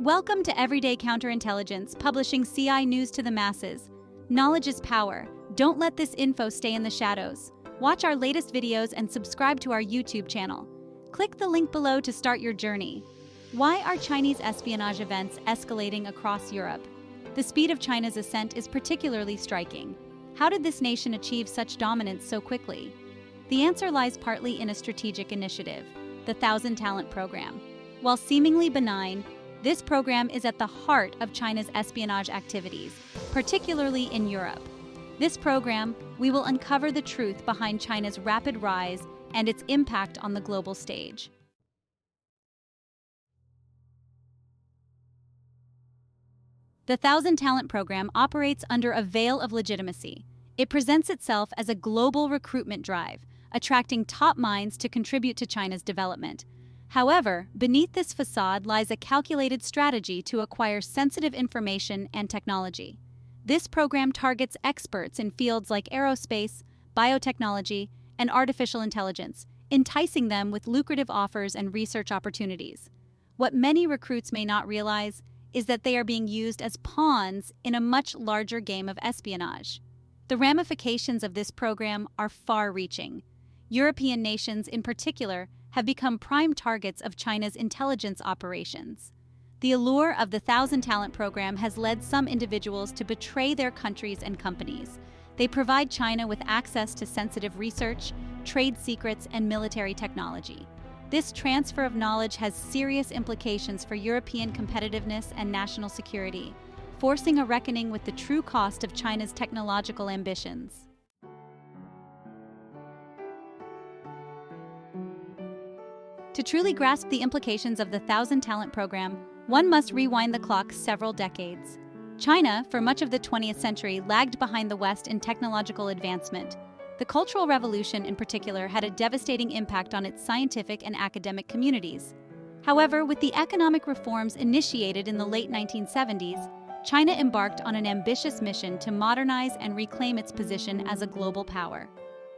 Welcome to Everyday Counterintelligence, publishing CI news to the masses. Knowledge is power. Don't let this info stay in the shadows. Watch our latest videos and subscribe to our YouTube channel. Click the link below to start your journey. Why are Chinese espionage events escalating across Europe? The speed of China's ascent is particularly striking. How did this nation achieve such dominance so quickly? The answer lies partly in a strategic initiative, the Thousand Talent Program. While seemingly benign, this program is at the heart of China's espionage activities, particularly in Europe. This program, we will uncover the truth behind China's rapid rise and its impact on the global stage. The Thousand Talent Program operates under a veil of legitimacy. It presents itself as a global recruitment drive, attracting top minds to contribute to China's development. However, beneath this facade lies a calculated strategy to acquire sensitive information and technology. This program targets experts in fields like aerospace, biotechnology, and artificial intelligence, enticing them with lucrative offers and research opportunities. What many recruits may not realize is that they are being used as pawns in a much larger game of espionage. The ramifications of this program are far-reaching. European nations, in particular, have become prime targets of China's intelligence operations. The allure of the Thousand Talent Program has led some individuals to betray their countries and companies. They provide China with access to sensitive research, trade secrets, and military technology. This transfer of knowledge has serious implications for European competitiveness and national security, forcing a reckoning with the true cost of China's technological ambitions. To truly grasp the implications of the Thousand Talent Program, one must rewind the clock several decades. China, for much of the 20th century, lagged behind the West in technological advancement. The Cultural Revolution, in particular, had a devastating impact on its scientific and academic communities. However, with the economic reforms initiated in the late 1970s, China embarked on an ambitious mission to modernize and reclaim its position as a global power.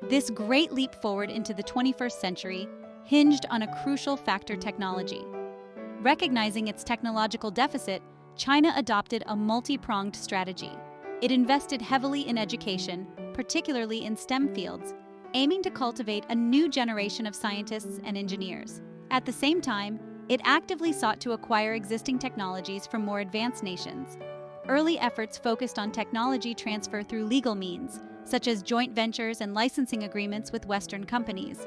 This great leap forward into the 21st century hinged on a crucial factor: technology. Recognizing its technological deficit, China adopted a multi-pronged strategy. It invested heavily in education, particularly in STEM fields, aiming to cultivate a new generation of scientists and engineers. At the same time, it actively sought to acquire existing technologies from more advanced nations. Early efforts focused on technology transfer through legal means, such as joint ventures and licensing agreements with Western companies.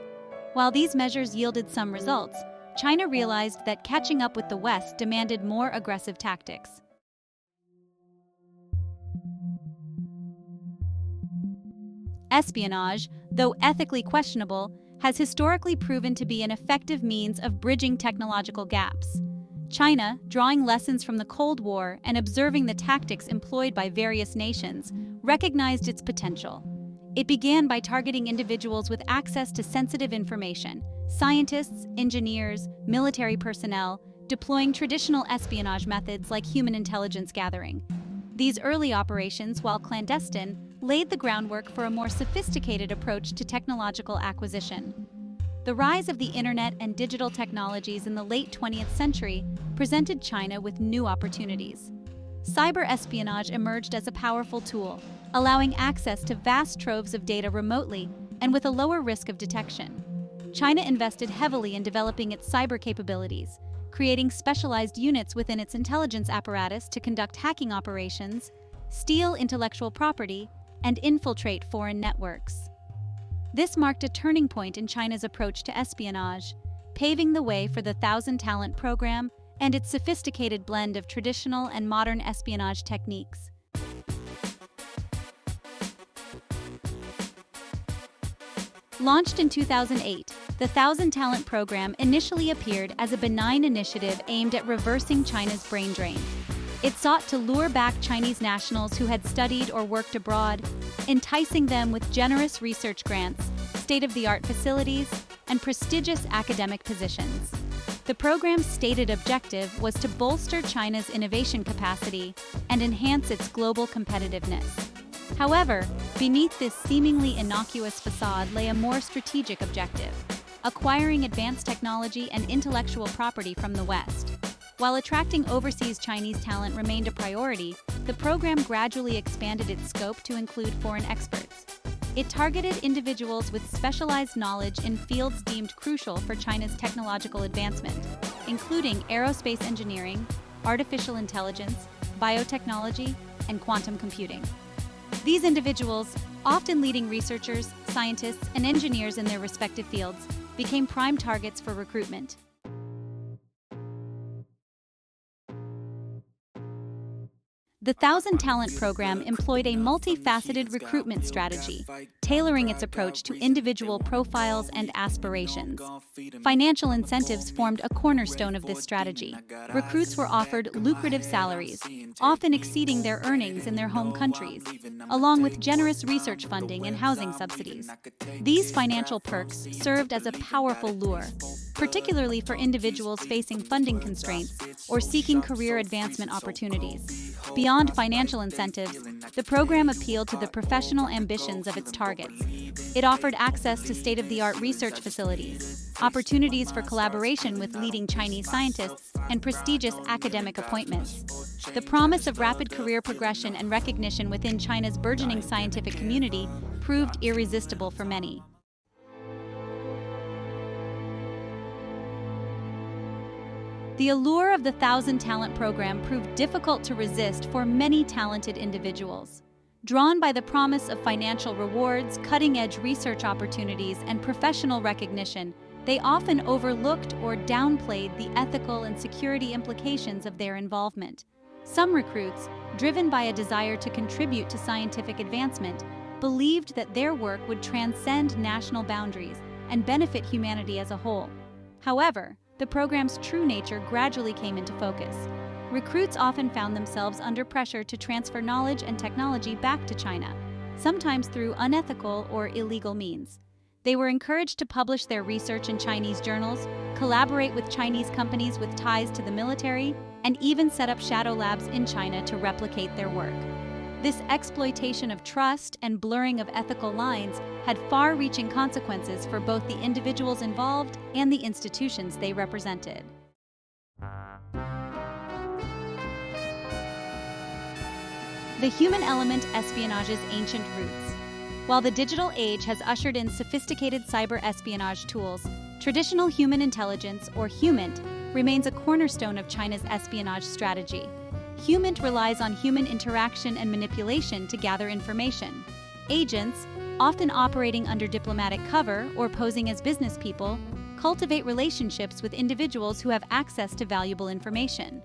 While these measures yielded some results, China realized that catching up with the West demanded more aggressive tactics. Espionage, though ethically questionable, has historically proven to be an effective means of bridging technological gaps. China, drawing lessons from the Cold War and observing the tactics employed by various nations, recognized its potential. It began by targeting individuals with access to sensitive information: scientists, engineers, military personnel, deploying traditional espionage methods like human intelligence gathering. These early operations, while clandestine, laid the groundwork for a more sophisticated approach to technological acquisition. The rise of the internet and digital technologies in the late 20th century presented China with new opportunities. Cyber espionage emerged as a powerful tool, allowing access to vast troves of data remotely and with a lower risk of detection. China invested heavily in developing its cyber capabilities, creating specialized units within its intelligence apparatus to conduct hacking operations, steal intellectual property, and infiltrate foreign networks. This marked a turning point in China's approach to espionage, paving the way for the Thousand Talent Program and its sophisticated blend of traditional and modern espionage techniques. Launched in 2008, the Thousand Talent Program initially appeared as a benign initiative aimed at reversing China's brain drain. It sought to lure back Chinese nationals who had studied or worked abroad, enticing them with generous research grants, state-of-the-art facilities, and prestigious academic positions. The program's stated objective was to bolster China's innovation capacity and enhance its global competitiveness. However, beneath this seemingly innocuous facade lay a more strategic objective: acquiring advanced technology and intellectual property from the West. While attracting overseas Chinese talent remained a priority, the program gradually expanded its scope to include foreign experts. It targeted individuals with specialized knowledge in fields deemed crucial for China's technological advancement, including aerospace engineering, artificial intelligence, biotechnology, and quantum computing. These individuals, often leading researchers, scientists, and engineers in their respective fields, became prime targets for recruitment. The Thousand Talent program employed a multifaceted recruitment strategy, tailoring its approach to individual profiles and aspirations. Financial incentives formed a cornerstone of this strategy. Recruits were offered lucrative salaries, often exceeding their earnings in their home countries, along with generous research funding and housing subsidies. These financial perks served as a powerful lure, particularly for individuals facing funding constraints or seeking career advancement opportunities. Beyond financial incentives, the program appealed to the professional ambitions of its targets. It offered access to state-of-the-art research facilities, opportunities for collaboration with leading Chinese scientists, and prestigious academic appointments. The promise of rapid career progression and recognition within China's burgeoning scientific community proved irresistible for many. The allure of the Thousand Talent program proved difficult to resist for many talented individuals. Drawn by the promise of financial rewards, cutting-edge research opportunities, and professional recognition, they often overlooked or downplayed the ethical and security implications of their involvement. Some recruits, driven by a desire to contribute to scientific advancement, believed that their work would transcend national boundaries and benefit humanity as a whole. However, the program's true nature gradually came into focus. Recruits often found themselves under pressure to transfer knowledge and technology back to China, sometimes through unethical or illegal means. They were encouraged to publish their research in Chinese journals, collaborate with Chinese companies with ties to the military, and even set up shadow labs in China to replicate their work. This exploitation of trust and blurring of ethical lines had far-reaching consequences for both the individuals involved and the institutions they represented. The human element: espionage's ancient roots. While the digital age has ushered in sophisticated cyber espionage tools, traditional human intelligence, or HUMINT, remains a cornerstone of China's espionage strategy. HUMINT relies on human interaction and manipulation to gather information. Agents, often operating under diplomatic cover or posing as business people, cultivate relationships with individuals who have access to valuable information.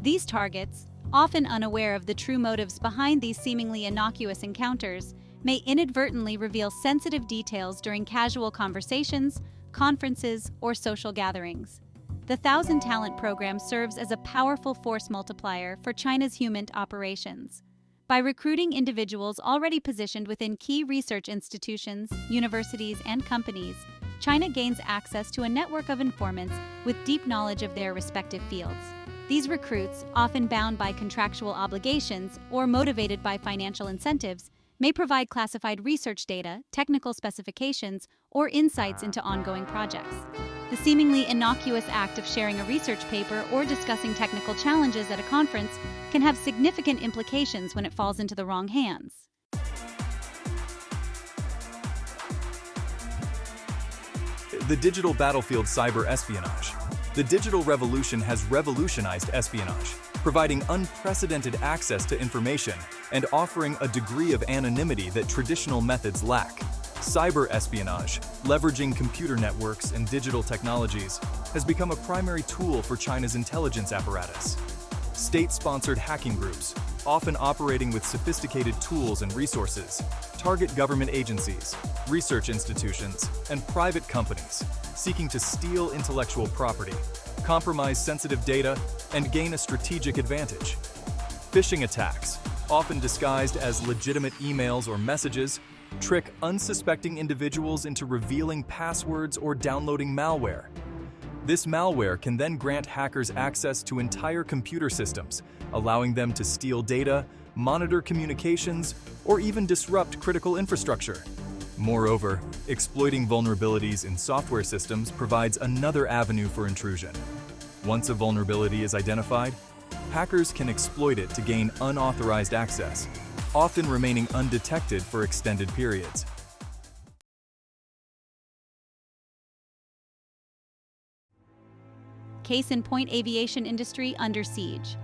These targets, often unaware of the true motives behind these seemingly innocuous encounters, may inadvertently reveal sensitive details during casual conversations, conferences, or social gatherings. The Thousand Talent program serves as a powerful force multiplier for China's HUMINT operations. By recruiting individuals already positioned within key research institutions, universities, and companies, China gains access to a network of informants with deep knowledge of their respective fields. These recruits, often bound by contractual obligations or motivated by financial incentives, may provide classified research data, technical specifications, or insights into ongoing projects. The seemingly innocuous act of sharing a research paper or discussing technical challenges at a conference can have significant implications when it falls into the wrong hands. The digital battlefield: cyber espionage. The digital revolution has revolutionized espionage, providing unprecedented access to information and offering a degree of anonymity that traditional methods lack. Cyber espionage, leveraging computer networks and digital technologies, has become a primary tool for China's intelligence apparatus. State-sponsored hacking groups, often operating with sophisticated tools and resources, target government agencies, research institutions, and private companies, seeking to steal intellectual property, compromise sensitive data, and gain a strategic advantage. Phishing attacks, often disguised as legitimate emails or messages, trick unsuspecting individuals into revealing passwords or downloading malware. This malware can then grant hackers access to entire computer systems, allowing them to steal data, monitor communications, or even disrupt critical infrastructure. Moreover, exploiting vulnerabilities in software systems provides another avenue for intrusion. Once a vulnerability is identified, hackers can exploit it to gain unauthorized access, often remaining undetected for extended periods. Case in point: aviation industry under siege.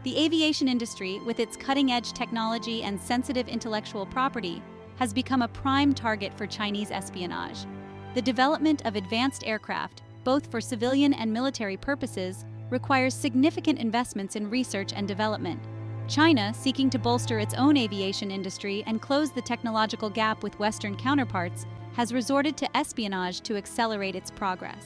The aviation industry, with its cutting-edge technology and sensitive intellectual property, has become a prime target for Chinese espionage. The development of advanced aircraft, both for civilian and military purposes, requires significant investments in research and development. China, seeking to bolster its own aviation industry and close the technological gap with Western counterparts, has resorted to espionage to accelerate its progress.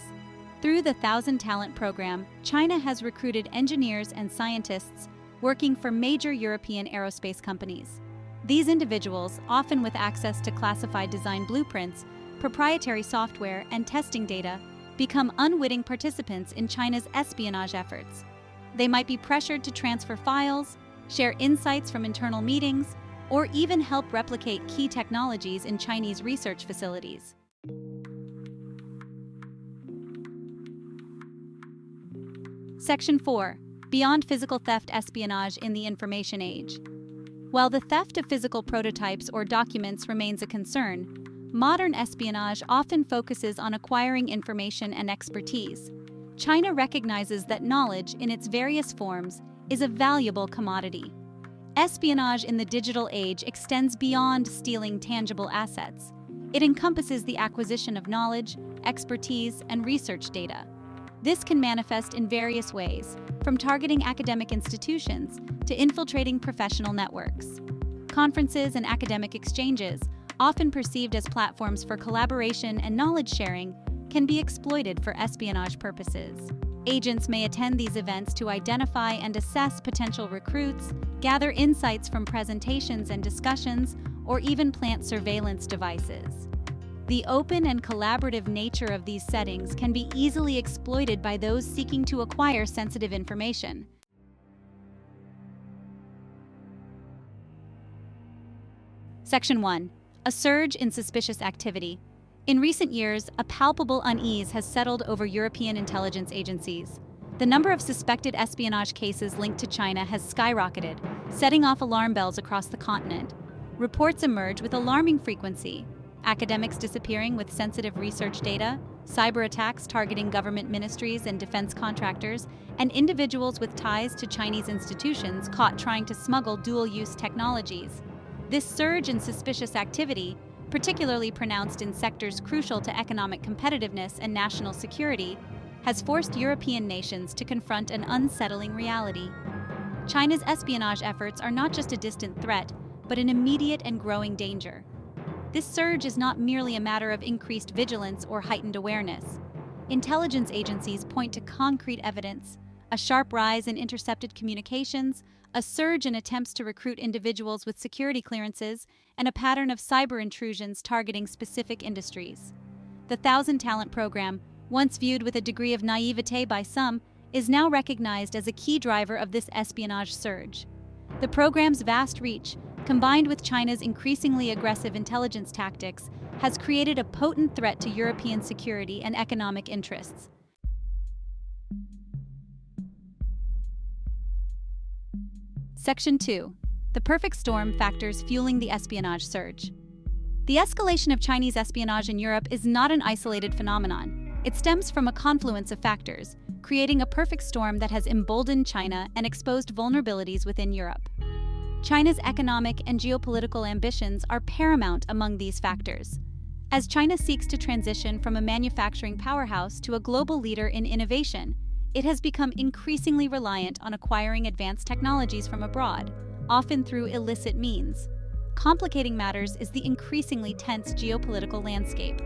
Through the 1,000 Talent program, China has recruited engineers and scientists working for major European aerospace companies. These individuals, often with access to classified design blueprints, proprietary software, and testing data, become unwitting participants in China's espionage efforts. They might be pressured to transfer files, share insights from internal meetings, or even help replicate key technologies in Chinese research facilities. Section 4. Beyond physical theft: espionage in the information age. While the theft of physical prototypes or documents remains a concern, modern espionage often focuses on acquiring information and expertise. China recognizes that knowledge, in its various forms, is a valuable commodity. Espionage in the digital age extends beyond stealing tangible assets. It encompasses the acquisition of knowledge, expertise, and research data. This can manifest in various ways, from targeting academic institutions to infiltrating professional networks. Conferences and academic exchanges, often perceived as platforms for collaboration and knowledge sharing, can be exploited for espionage purposes. Agents may attend these events to identify and assess potential recruits, gather insights from presentations and discussions, or even plant surveillance devices. The open and collaborative nature of these settings can be easily exploited by those seeking to acquire sensitive information. Section 1. A surge in suspicious activity. In recent years, a palpable unease has settled over European intelligence agencies. The number of suspected espionage cases linked to China has skyrocketed, setting off alarm bells across the continent. Reports emerge with alarming frequency: academics disappearing with sensitive research data, cyber attacks targeting government ministries and defense contractors, and individuals with ties to Chinese institutions caught trying to smuggle dual-use technologies. This surge in suspicious activity, particularly pronounced in sectors crucial to economic competitiveness and national security, has forced European nations to confront an unsettling reality. China's espionage efforts are not just a distant threat, but an immediate and growing danger. This surge is not merely a matter of increased vigilance or heightened awareness. Intelligence agencies point to concrete evidence: a sharp rise in intercepted communications, a surge in attempts to recruit individuals with security clearances, and a pattern of cyber intrusions targeting specific industries. The 1,000 Talent program, once viewed with a degree of naivete by some, is now recognized as a key driver of this espionage surge. The program's vast reach, combined with China's increasingly aggressive intelligence tactics, has created a potent threat to European security and economic interests. Section 2. The perfect storm: factors fueling the espionage surge. The escalation of Chinese espionage in Europe is not an isolated phenomenon. It stems from a confluence of factors, creating a perfect storm that has emboldened China and exposed vulnerabilities within Europe. China's economic and geopolitical ambitions are paramount among these factors. As China seeks to transition from a manufacturing powerhouse to a global leader in innovation, it has become increasingly reliant on acquiring advanced technologies from abroad, often through illicit means. Complicating matters is the increasingly tense geopolitical landscape.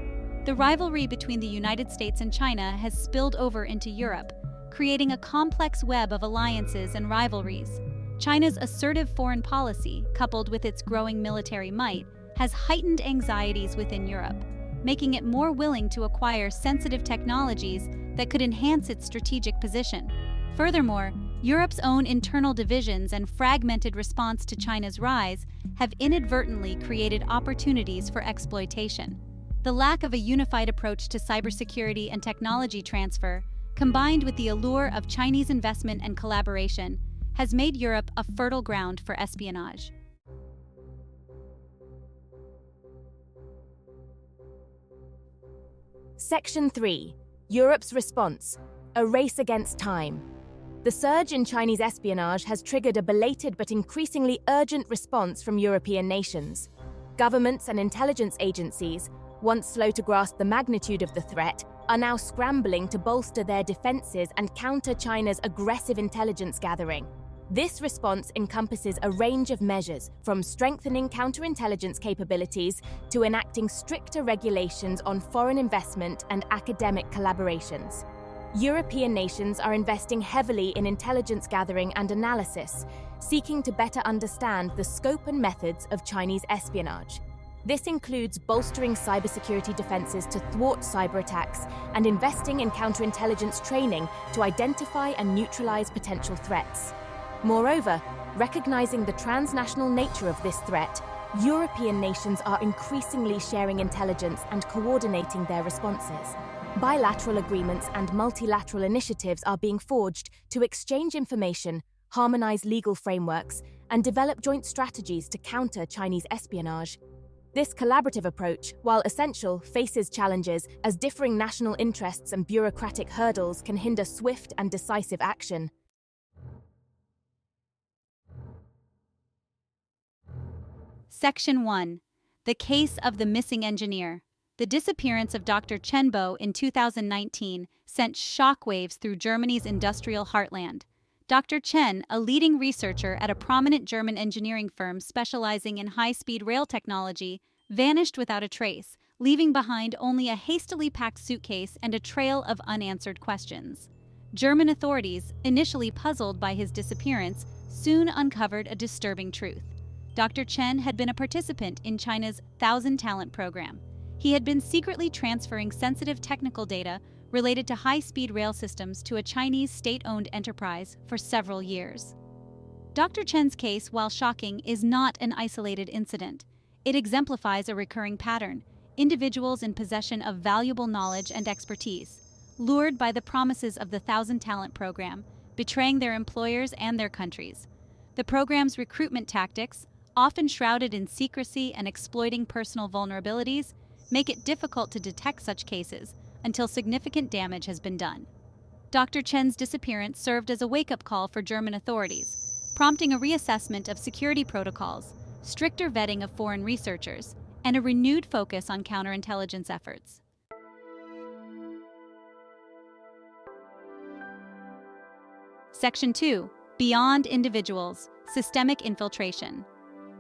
The rivalry between the United States and China has spilled over into Europe, creating a complex web of alliances and rivalries. China's assertive foreign policy, coupled with its growing military might, has heightened anxieties within Europe, making it more willing to acquire sensitive technologies that could enhance its strategic position. Furthermore, Europe's own internal divisions and fragmented response to China's rise have inadvertently created opportunities for exploitation. The lack of a unified approach to cybersecurity and technology transfer, combined with the allure of Chinese investment and collaboration, has made Europe a fertile ground for espionage. Section 3. Europe's response: a race against time. The surge in Chinese espionage has triggered a belated but increasingly urgent response from European nations. Governments and intelligence agencies, once slow to grasp the magnitude of the threat, are now scrambling to bolster their defenses and counter China's aggressive intelligence gathering. This response encompasses a range of measures, from strengthening counterintelligence capabilities to enacting stricter regulations on foreign investment and academic collaborations. European nations are investing heavily in intelligence gathering and analysis, seeking to better understand the scope and methods of Chinese espionage. This includes bolstering cybersecurity defenses to thwart cyber attacks and investing in counterintelligence training to identify and neutralize potential threats. Moreover, recognizing the transnational nature of this threat, European nations are increasingly sharing intelligence and coordinating their responses. Bilateral agreements and multilateral initiatives are being forged to exchange information, harmonize legal frameworks, and develop joint strategies to counter Chinese espionage. This collaborative approach, while essential, faces challenges as differing national interests and bureaucratic hurdles can hinder swift and decisive action. Section 1. The Case of the Missing Engineer. The disappearance of Dr. Chen Bo in 2019 sent shockwaves through Germany's industrial heartland. Dr. Chen, a leading researcher at a prominent German engineering firm specializing in high-speed rail technology, vanished without a trace, leaving behind only a hastily packed suitcase and a trail of unanswered questions. German authorities, initially puzzled by his disappearance, soon uncovered a disturbing truth. Dr. Chen had been a participant in China's Thousand Talent program. He had been secretly transferring sensitive technical data related to high-speed rail systems to a Chinese state-owned enterprise for several years. Dr. Chen's case, while shocking, is not an isolated incident. It exemplifies a recurring pattern: individuals in possession of valuable knowledge and expertise, lured by the promises of the Thousand Talent program, betraying their employers and their countries. The program's recruitment tactics, often shrouded in secrecy and exploiting personal vulnerabilities, make it difficult to detect such cases until significant damage has been done. Dr. Chen's disappearance served as a wake-up call for German authorities, prompting a reassessment of security protocols, stricter vetting of foreign researchers, and a renewed focus on counterintelligence efforts. Section 2. Beyond individuals: systemic infiltration.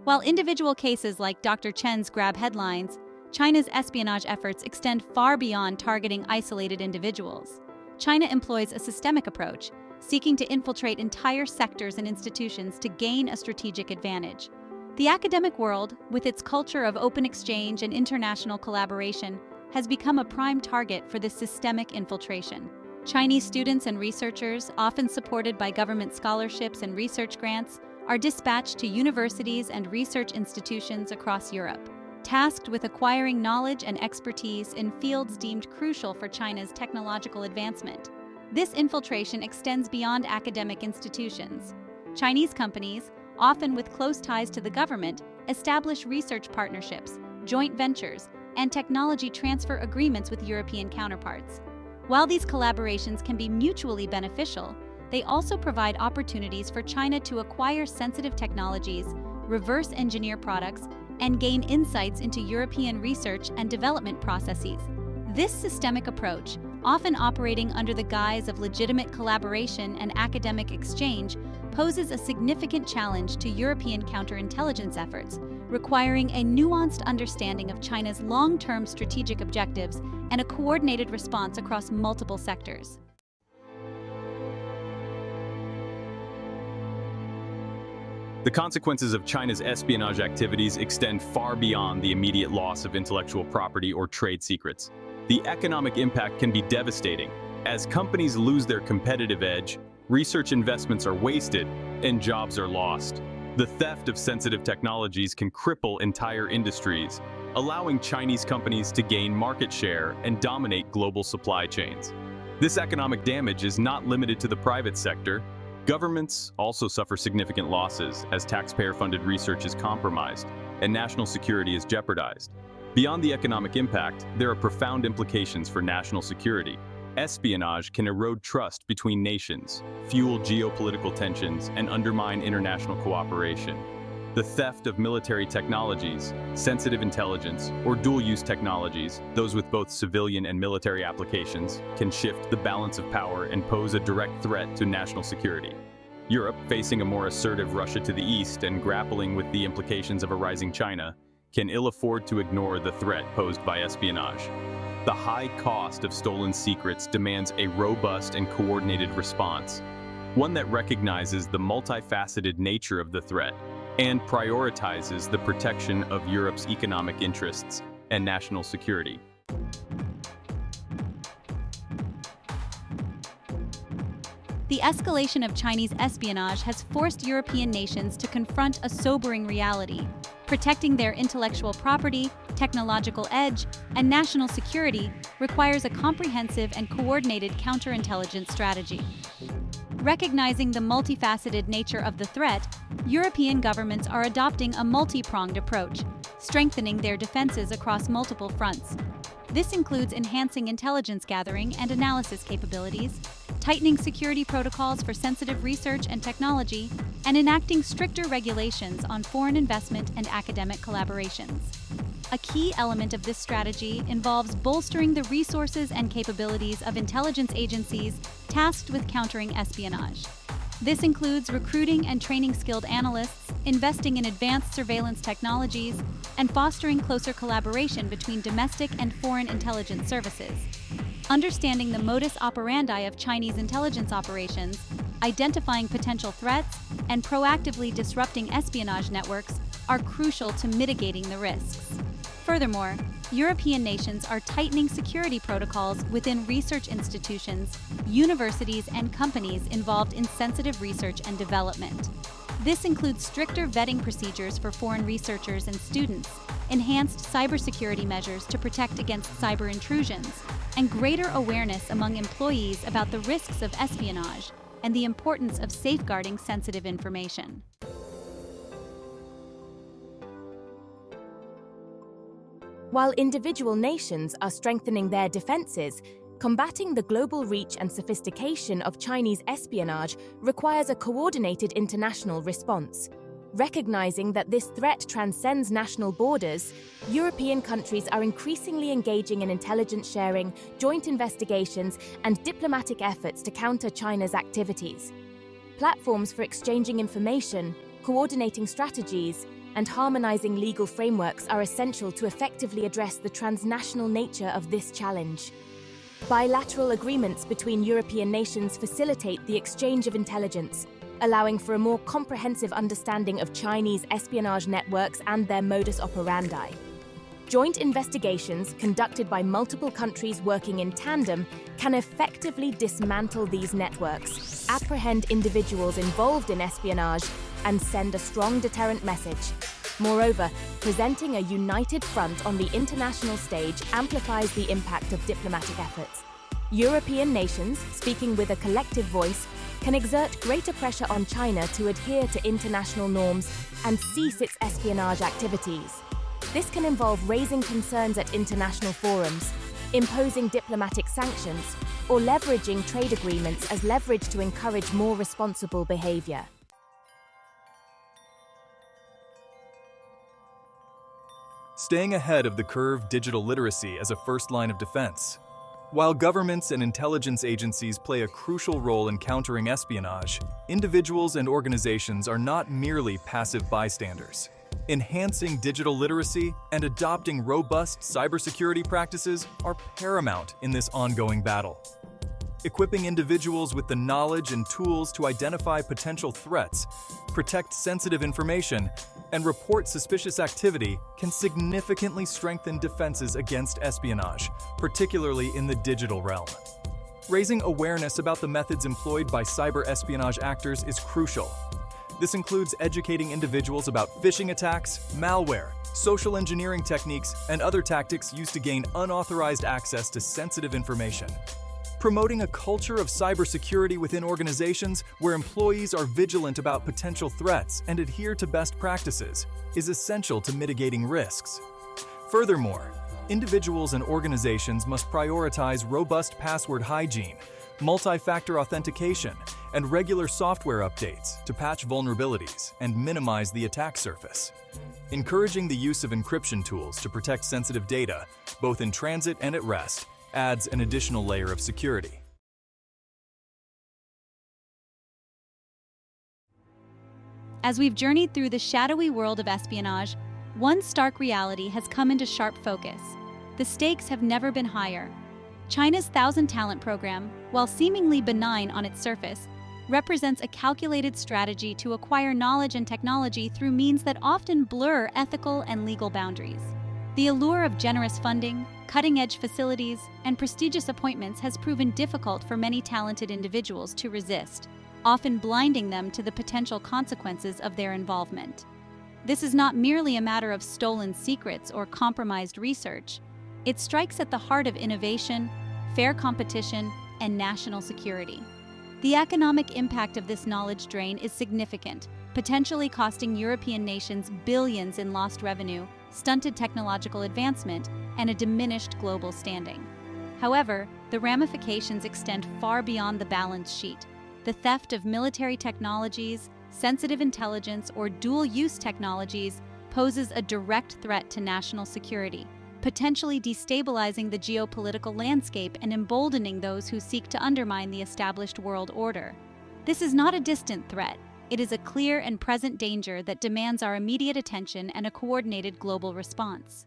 While individual cases like Dr. Chen's grab headlines, China's espionage efforts extend far beyond targeting isolated individuals. China employs a systemic approach, seeking to infiltrate entire sectors and institutions to gain a strategic advantage. The academic world, with its culture of open exchange and international collaboration, has become a prime target for this systemic infiltration. Chinese students and researchers, often supported by government scholarships and research grants, are dispatched to universities and research institutions across Europe, tasked with acquiring knowledge and expertise in fields deemed crucial for China's technological advancement. This infiltration extends beyond academic institutions. Chinese companies, often with close ties to the government, establish research partnerships, joint ventures, and technology transfer agreements with European counterparts. While these collaborations can be mutually beneficial, they also provide opportunities for China to acquire sensitive technologies, reverse engineer products, and gain insights into European research and development processes. This systemic approach, often operating under the guise of legitimate collaboration and academic exchange, poses a significant challenge to European counterintelligence efforts, requiring a nuanced understanding of China's long-term strategic objectives and a coordinated response across multiple sectors. The consequences of China's espionage activities extend far beyond the immediate loss of intellectual property or trade secrets. The economic impact can be devastating. As companies lose their competitive edge, research investments are wasted, and jobs are lost. The theft of sensitive technologies can cripple entire industries, allowing Chinese companies to gain market share and dominate global supply chains. This economic damage is not limited to the private sector. Governments also suffer significant losses as taxpayer-funded research is compromised and national security is jeopardized. Beyond the economic impact, there are profound implications for national security. Espionage can erode trust between nations, fuel geopolitical tensions, and undermine international cooperation. The theft of military technologies, sensitive intelligence, or dual-use technologies, those with both civilian and military applications, can shift the balance of power and pose a direct threat to national security. Europe, facing a more assertive Russia to the east and grappling with the implications of a rising China, can ill afford to ignore the threat posed by espionage. The high cost of stolen secrets demands a robust and coordinated response, one that recognizes the multifaceted nature of the threat and prioritizes the protection of Europe's economic interests and national security. The escalation of Chinese espionage has forced European nations to confront a sobering reality. Protecting their intellectual property, technological edge, and national security requires a comprehensive and coordinated counterintelligence strategy. Recognizing the multifaceted nature of the threat, European governments are adopting a multi-pronged approach, strengthening their defenses across multiple fronts. This includes enhancing intelligence gathering and analysis capabilities, tightening security protocols for sensitive research and technology, and enacting stricter regulations on foreign investment and academic collaborations. A key element of this strategy involves bolstering the resources and capabilities of intelligence agencies tasked with countering espionage. This includes recruiting and training skilled analysts, investing in advanced surveillance technologies, and fostering closer collaboration between domestic and foreign intelligence services. Understanding the modus operandi of Chinese intelligence operations, identifying potential threats, and proactively disrupting espionage networks are crucial to mitigating the risks. Furthermore, European nations are tightening security protocols within research institutions, universities, and companies involved in sensitive research and development. This includes stricter vetting procedures for foreign researchers and students, enhanced cybersecurity measures to protect against cyber intrusions, and greater awareness among employees about the risks of espionage and the importance of safeguarding sensitive information. While individual nations are strengthening their defenses, combating the global reach and sophistication of Chinese espionage requires a coordinated international response. Recognizing that this threat transcends national borders, European countries are increasingly engaging in intelligence sharing, joint investigations, and diplomatic efforts to counter China's activities. Platforms for exchanging information, coordinating strategies, and harmonizing legal frameworks are essential to effectively address the transnational nature of this challenge. Bilateral agreements between European nations facilitate the exchange of intelligence, allowing for a more comprehensive understanding of Chinese espionage networks and their modus operandi. Joint investigations conducted by multiple countries working in tandem can effectively dismantle these networks, apprehend individuals involved in espionage, and send a strong deterrent message. Moreover, presenting a united front on the international stage amplifies the impact of diplomatic efforts. European nations, speaking with a collective voice, can exert greater pressure on China to adhere to international norms and cease its espionage activities. This can involve raising concerns at international forums, imposing diplomatic sanctions, or leveraging trade agreements as leverage to encourage more responsible behavior. Staying ahead of the curve, digital literacy as a first line of defense. While governments and intelligence agencies play a crucial role in countering espionage, individuals and organizations are not merely passive bystanders. Enhancing digital literacy and adopting robust cybersecurity practices are paramount in this ongoing battle. Equipping individuals with the knowledge and tools to identify potential threats, protect sensitive information, and report suspicious activity can significantly strengthen defenses against espionage, particularly in the digital realm. Raising awareness about the methods employed by cyber espionage actors is crucial. This includes educating individuals about phishing attacks, malware, social engineering techniques, and other tactics used to gain unauthorized access to sensitive information. Promoting a culture of cybersecurity within organizations where employees are vigilant about potential threats and adhere to best practices is essential to mitigating risks. Furthermore, individuals and organizations must prioritize robust password hygiene, multi-factor authentication, and regular software updates to patch vulnerabilities and minimize the attack surface. Encouraging the use of encryption tools to protect sensitive data, both in transit and at rest, adds an additional layer of security. As we've journeyed through the shadowy world of espionage, one stark reality has come into sharp focus. The stakes have never been higher. China's 1,000 Talent program, while seemingly benign on its surface, represents a calculated strategy to acquire knowledge and technology through means that often blur ethical and legal boundaries. The allure of generous funding, cutting-edge facilities, and prestigious appointments has proven difficult for many talented individuals to resist, often blinding them to the potential consequences of their involvement. This is not merely a matter of stolen secrets or compromised research. It strikes at the heart of innovation, fair competition, and national security. The economic impact of this knowledge drain is significant, potentially costing European nations billions in lost revenue, stunted technological advancement, and a diminished global standing. However, the ramifications extend far beyond the balance sheet. The theft of military technologies, sensitive intelligence, or dual-use technologies poses a direct threat to national security, potentially destabilizing the geopolitical landscape and emboldening those who seek to undermine the established world order. This is not a distant threat. It is a clear and present danger that demands our immediate attention and a coordinated global response.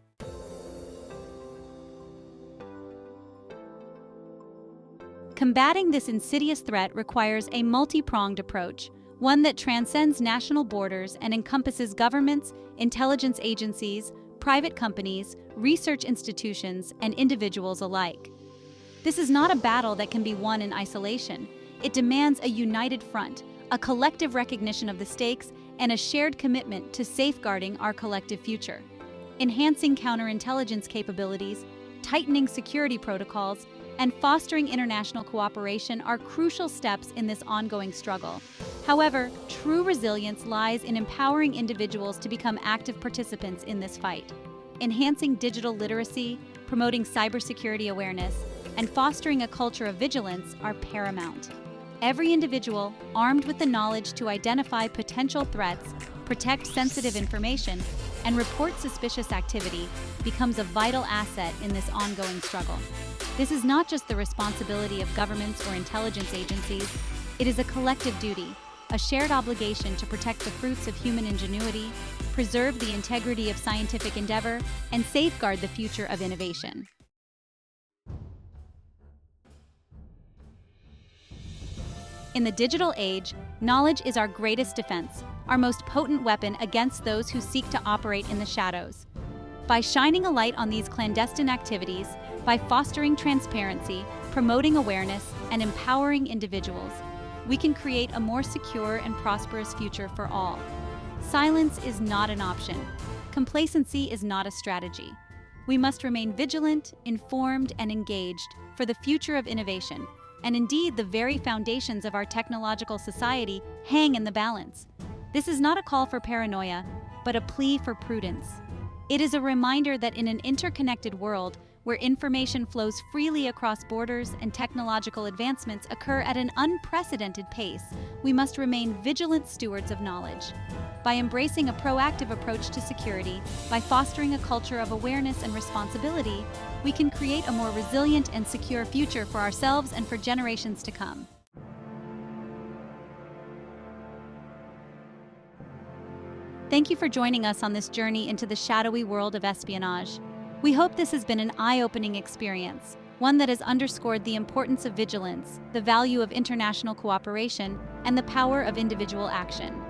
Combating this insidious threat requires a multi-pronged approach, one that transcends national borders and encompasses governments, intelligence agencies, private companies, research institutions, and individuals alike. This is not a battle that can be won in isolation. It demands a united front, a collective recognition of the stakes, and a shared commitment to safeguarding our collective future. Enhancing counterintelligence capabilities, tightening security protocols, and fostering international cooperation are crucial steps in this ongoing struggle. However, true resilience lies in empowering individuals to become active participants in this fight. Enhancing digital literacy, promoting cybersecurity awareness, and fostering a culture of vigilance are paramount. Every individual, armed with the knowledge to identify potential threats, protect sensitive information, and report suspicious activity, becomes a vital asset in this ongoing struggle. This is not just the responsibility of governments or intelligence agencies. It is a collective duty, a shared obligation to protect the fruits of human ingenuity, preserve the integrity of scientific endeavor, and safeguard the future of innovation. In the digital age, knowledge is our greatest defense, our most potent weapon against those who seek to operate in the shadows. By shining a light on these clandestine activities, by fostering transparency, promoting awareness, and empowering individuals, we can create a more secure and prosperous future for all. Silence is not an option. Complacency is not a strategy. We must remain vigilant, informed, and engaged for the future of innovation. And indeed, the very foundations of our technological society hang in the balance. This is not a call for paranoia, but a plea for prudence. It is a reminder that in an interconnected world, where information flows freely across borders and technological advancements occur at an unprecedented pace, we must remain vigilant stewards of knowledge. By embracing a proactive approach to security, by fostering a culture of awareness and responsibility, we can create a more resilient and secure future for ourselves and for generations to come. Thank you for joining us on this journey into the shadowy world of espionage. We hope this has been an eye-opening experience, one that has underscored the importance of vigilance, the value of international cooperation, and the power of individual action.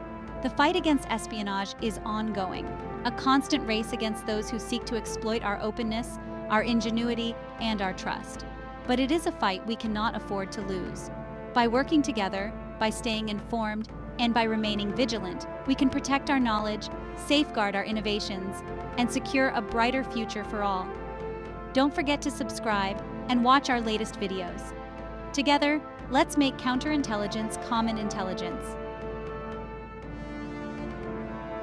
The fight against espionage is ongoing, a constant race against those who seek to exploit our openness, our ingenuity, and our trust. But it is a fight we cannot afford to lose. By working together, by staying informed, and by remaining vigilant, we can protect our knowledge, safeguard our innovations, and secure a brighter future for all. Don't forget to subscribe and watch our latest videos. Together, let's make counterintelligence common intelligence.